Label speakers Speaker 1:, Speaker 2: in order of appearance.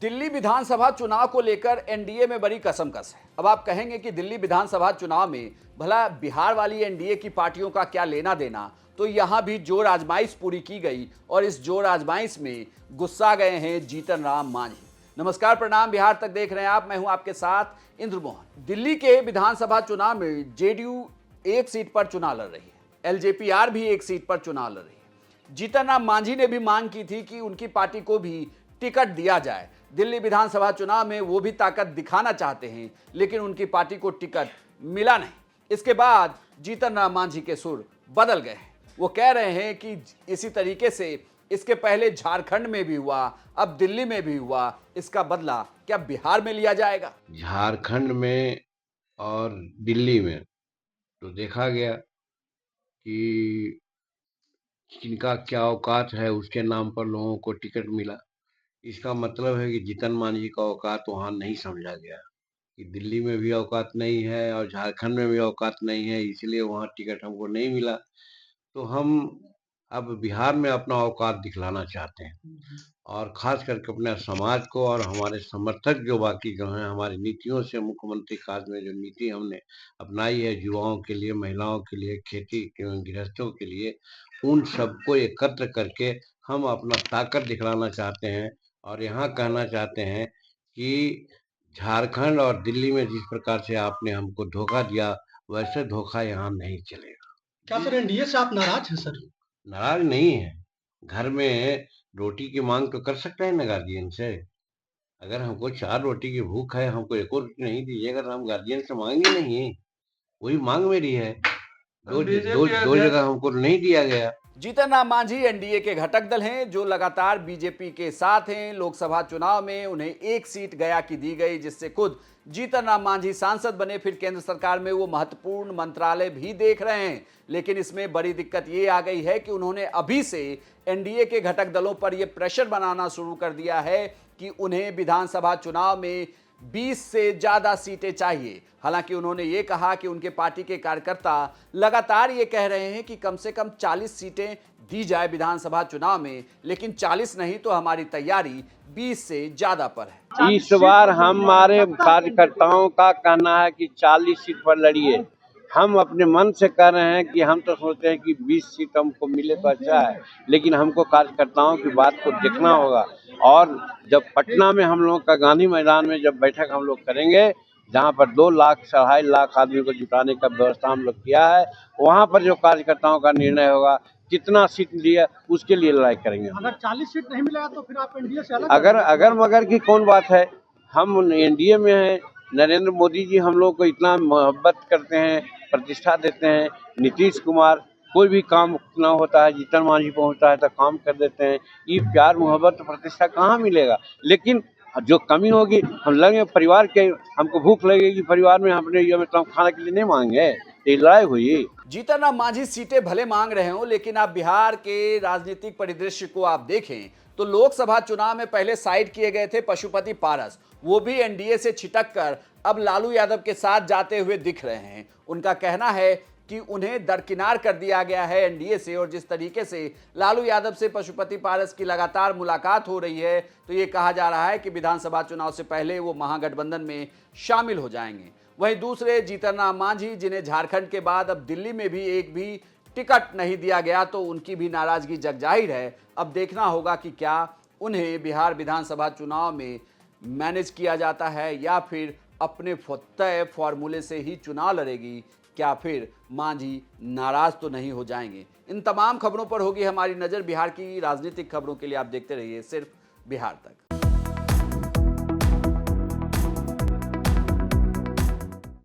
Speaker 1: दिल्ली विधानसभा चुनाव को लेकर एनडीए में बड़ी कसमकस है। अब आप कहेंगे कि दिल्ली विधानसभा चुनाव में भला बिहार वाली एनडीए की पार्टियों का क्या लेना देना, तो यहां भी जोर आजमाइश पूरी की गई और इस जोर आजमाइश में गुस्सा गए हैं जीतन राम मांझी। नमस्कार, प्रणाम, बिहार तक देख रहे हैं आप। मैं हूं आपके साथ इंद्र मोहन। दिल्ली के विधानसभा चुनाव में जेडीयू एक सीट पर चुनाव लड़ रही है, एलजेपीआर भी एक सीट पर चुनाव लड़ रही है। जीतन राम मांझी ने भी मांग की थी कि उनकी पार्टी को भी टिकट दिया जाए। दिल्ली विधानसभा चुनाव में वो भी ताकत दिखाना चाहते हैं, लेकिन उनकी पार्टी को टिकट मिला नहीं। इसके बाद जीतन राम मांझी के सुर बदल गए हैं। वो कह रहे हैं कि इसी तरीके से इसके पहले झारखंड में भी हुआ, अब दिल्ली में भी हुआ, इसका बदला क्या बिहार में लिया जाएगा?
Speaker 2: झारखंड में और दिल्ली में तो देखा गया कि किनका क्या औकात है, उसके नाम पर लोगों को टिकट मिला। इसका मतलब है कि जीतन मांझी का औकात वहां नहीं समझा गया कि दिल्ली में भी औकात नहीं है और झारखंड में भी औकात नहीं है, इसलिए वहां टिकट हमको नहीं मिला। तो हम अब बिहार में अपना औकात दिखलाना चाहते हैं और खास करके अपने समाज को और हमारे समर्थक जो बाकी जो हैं, हमारी नीतियों से, मुख्यमंत्री काज में जो नीति हमने अपनाई है युवाओं के लिए, महिलाओं के लिए, खेती के गृहस्थों के लिए, उन सबको एकत्र करके हम अपना ताकत दिखलाना चाहते हैं। और यहाँ कहना चाहते हैं कि झारखंड और दिल्ली में जिस प्रकार से आपने हमको धोखा दिया, वैसे धोखा यहाँ नहीं चलेगा।
Speaker 3: क्या सर एनडीए से आप नाराज हैं सर?
Speaker 2: नाराज नहीं है। घर में रोटी की मांग तो कर सकते हैं ना गार्जियन से। अगर हमको 4 रोटी की भूख है, हमको एक और रोटी नहीं दीजिएगा तो हम गार्जियन से मांगे नहीं। वही मांग मेरी है। दो जगह हमको नहीं दिया गया।
Speaker 1: जीतन राम मांझी एनडीए के घटक दल हैं जो लगातार बीजेपी के साथ हैं। लोकसभा चुनाव में उन्हें एक सीट गया की दी गई, जिससे खुद जीतन राम मांझी सांसद बने। फिर केंद्र सरकार में वो महत्वपूर्ण मंत्रालय भी देख रहे हैं। लेकिन इसमें बड़ी दिक्कत ये आ गई है कि उन्होंने अभी से एनडीए के घटक दलों पर यह प्रेशर बनाना शुरू कर दिया है कि उन्हें विधानसभा चुनाव में 20 से ज्यादा सीटें चाहिए। हालांकि उन्होंने ये कहा कि उनके पार्टी के कार्यकर्ता लगातार ये कह रहे हैं कि कम से कम 40 सीटें दी जाए विधानसभा चुनाव में, लेकिन 40 नहीं तो हमारी तैयारी 20 से ज्यादा पर है।
Speaker 4: इस बार हमारे कार्यकर्ताओं का कहना है कि 40 सीट पर लड़िए। हम अपने मन से कह रहे हैं कि हम तो सोचते हैं कि 20 सीट हमको मिले तो अच्छा है, लेकिन हमको कार्यकर्ताओं की बात को देखना होगा। और जब पटना में हम लोग का गांधी मैदान में जब बैठक हम लोग करेंगे, जहां पर 2 लाख 2.5 लाख आदमी को जुटाने का व्यवस्था हम लोग किया है, वहां पर जो कार्यकर्ताओं का निर्णय होगा कितना सीट लिया, उसके लिए लड़ाई करेंगे।
Speaker 3: अगर 40 सीट नहीं मिलेगा तो फिर आप एनडीए से अलग?
Speaker 4: अगर मगर की कौन बात है, हम एनडीए में हैं। नरेंद्र मोदी जी हम लोग को इतना मोहब्बत करते हैं, प्रतिष्ठा देते हैं। नीतीश कुमार, कोई भी काम ना होता है जीतन मांझी पहुंचता है तो काम कर देते हैं। ये प्यार मोहब्बत प्रतिष्ठा कहाँ मिलेगा? लेकिन जो कमी होगी, हम लगे परिवार के, हमको भूख लगेगी परिवार में, अपने ये मतलब खाने के लिए नहीं मांगे, ये लड़ाई हुई।
Speaker 1: जीतन राम मांझी सीटें भले मांग रहे हो, लेकिन आप बिहार के राजनीतिक परिदृश्य को आप देखें तो लोकसभा चुनाव में पहले साइड किए गए थे पशुपति पारस, वो भी एनडीए से छिटक कर अब लालू यादव के साथ जाते हुए दिख रहे हैं। उनका कहना है कि उन्हें दरकिनार कर दिया गया है एनडीए से, और जिस तरीके से लालू यादव से पशुपति पारस की लगातार मुलाकात हो रही है, तो ये कहा जा रहा है कि विधानसभा चुनाव से पहले वो महागठबंधन में शामिल हो जाएंगे। वहीं दूसरे जीतन राम मांझी, जिन्हें झारखंड के बाद अब दिल्ली में भी एक भी टिकट नहीं दिया गया, तो उनकी भी नाराजगी जग जाहिर है। अब देखना होगा कि क्या उन्हें बिहार विधानसभा चुनाव में मैनेज किया जाता है या फिर अपने तय फॉर्मूले से ही चुनाव लड़ेगी। क्या फिर मांझी नाराज तो नहीं हो जाएंगे? इन तमाम खबरों पर होगी हमारी नज़र। बिहार की राजनीतिक खबरों के लिए आप देखते रहिए सिर्फ बिहार तक।